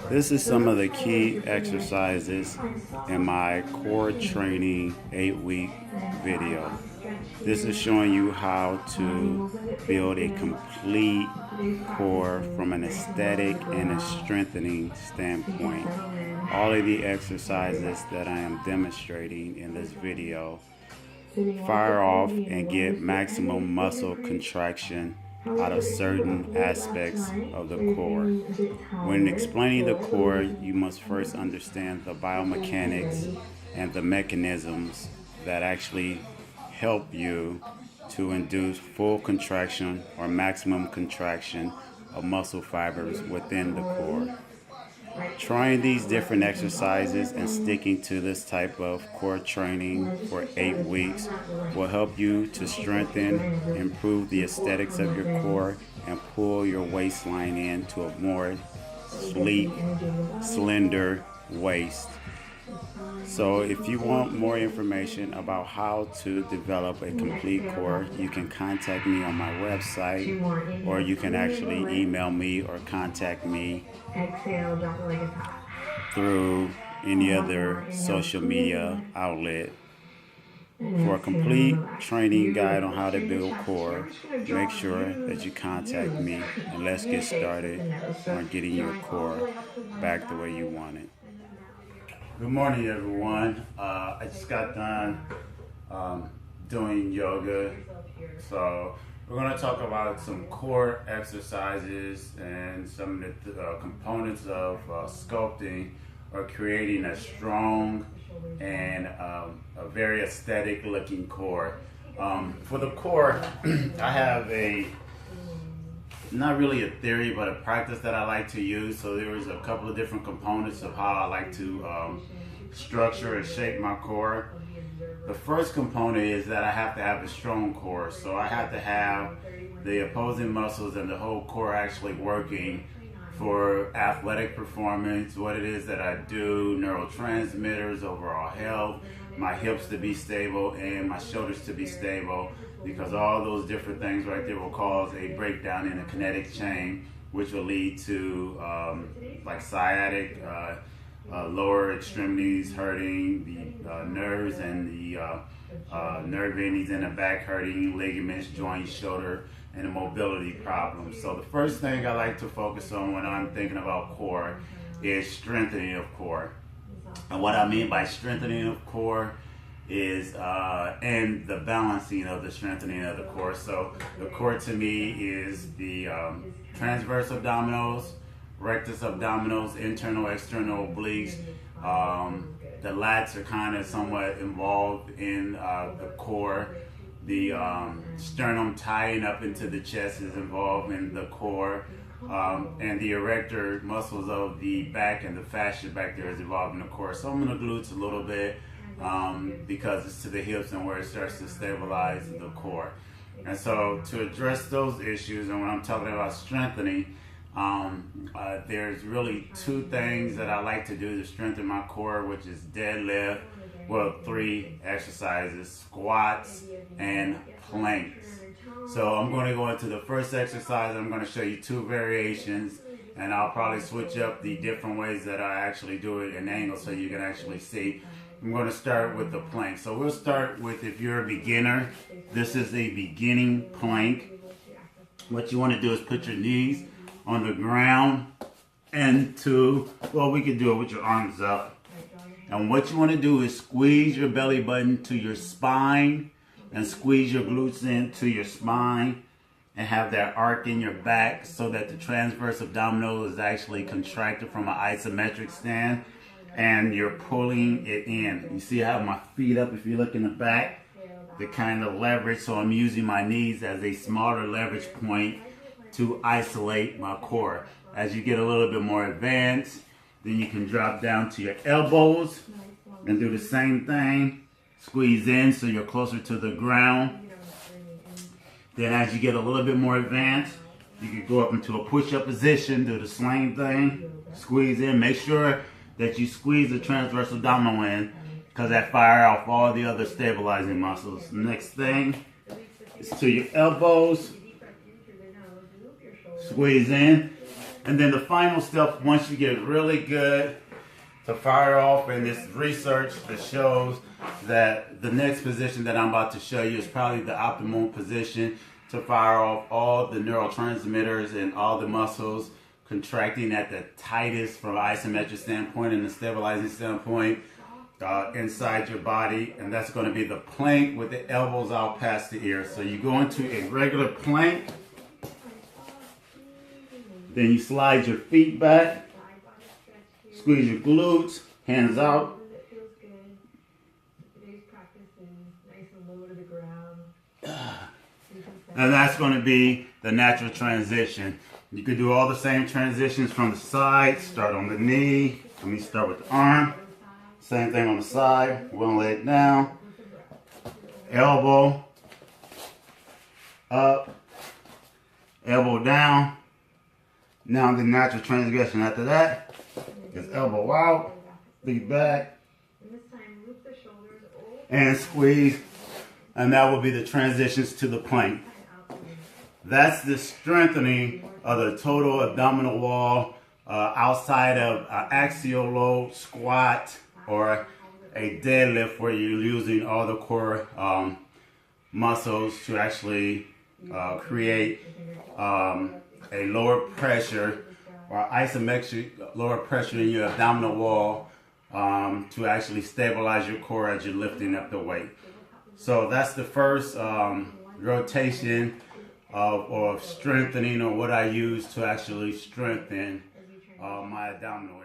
This is some of the key exercises in my core training 8-week video. This is showing you how to build a complete core from an aesthetic and a strengthening standpoint. All of the exercises that I am demonstrating in this video fire off and get maximum muscle contraction out of certain aspects of the core. When explaining the core, you must first understand the biomechanics and the mechanisms that actually help you to induce full contraction or maximum contraction of muscle fibers within the core. Trying these different exercises and sticking to this type of core training for 8 weeks will help you to strengthen, improve the aesthetics of your core, and pull your waistline into a more sleek, slender waist. So if you want more information about how to develop a complete core, you can contact me on my website, or you can actually email me or contact me through any other social media outlet. For a complete training guide on how to build core, make sure that you contact me, and let's get started on getting your core back the way you want it. Good morning, everyone. I just got done doing yoga, so we're going to talk about some core exercises and some of the components of sculpting or creating a strong and a very aesthetic looking core. For the core, I have not really a theory, but a practice that I like to use. So there's a couple of different components of how I like to structure and shape my core. The first component is that I have to have a strong core. So I have to have the opposing muscles and the whole core actually working for athletic performance, what it is that I do, neurotransmitters, overall health, my hips to be stable and my shoulders to be stable, because all those different things right there will cause a breakdown in the kinetic chain, which will lead to like sciatic, lower extremities hurting, the nerves and the nerve endings in the back hurting, ligaments, joints, shoulder, and the mobility problems. So the first thing I like to focus on when I'm thinking about core is strengthening of core. And what I mean by strengthening of core is and the balancing of the strengthening of the core. So the core to me is the transverse abdominals, rectus abdominals, internal, external obliques. The lats are kind of somewhat involved in the core. The sternum tying up into the chest is involved in the core. And the erector muscles of the back and the fascia back there is involved in the core. So I'm going to glutes a little bit because it's to the hips and where it starts to stabilize the core. And so to address those issues, and when I'm talking about strengthening, there's really two things that I like to do to strengthen my core, which is deadlift, well, 3 exercises, squats and planks. So I'm going to go into the first exercise. I'm going to show you 2 variations, and I'll probably switch up the different ways that I actually do it in angle so you can actually see. I'm going to start with the plank. So we'll start with, if you're a beginner, this is a beginning plank. What you want to do is put your knees on the ground and we could do it with your arms up. And what you want to do is squeeze your belly button to your spine and squeeze your glutes into your spine and have that arc in your back so that the transverse abdominal is actually contracted from an isometric stand and you're pulling it in. You see I have my feet up, if you look in the back, the kind of leverage. So I'm using my knees as a smaller leverage point to isolate my core. As you get a little bit more advanced, then you can drop down to your elbows and do the same thing. Squeeze in so you're closer to the ground. Then as you get a little bit more advanced, you can go up into a push-up position, do the same thing. Squeeze in. Make sure that you squeeze the transverse abdominal in, because that fire off all the other stabilizing muscles. Next thing is to your elbows. Squeeze in. And then the final step, once you get really good to fire off, and this research that shows that the next position that I'm about to show you is probably the optimal position to fire off all the neurotransmitters and all the muscles contracting at the tightest from an isometric standpoint and the stabilizing standpoint inside your body. And that's going to be the plank with the elbows out past the ear. So you go into a regular plank, then you slide your feet back, squeeze your glutes, hands out. And that's going to be the natural transition. You could do all the same transitions from the side. Start on the knee. Let me start with the arm. Same thing on the side. One leg down. Elbow up. Elbow down. Now the natural transition after that is elbow out. Feet back. And squeeze. And that will be the transitions to the plank. That's the strengthening of the total abdominal wall outside of an axial load squat or a deadlift where you're using all the core muscles to actually create a lower pressure or isometric lower pressure in your abdominal wall to actually stabilize your core as you're lifting up the weight. So that's the first rotation of strengthening, or what I use to actually strengthen my abdominal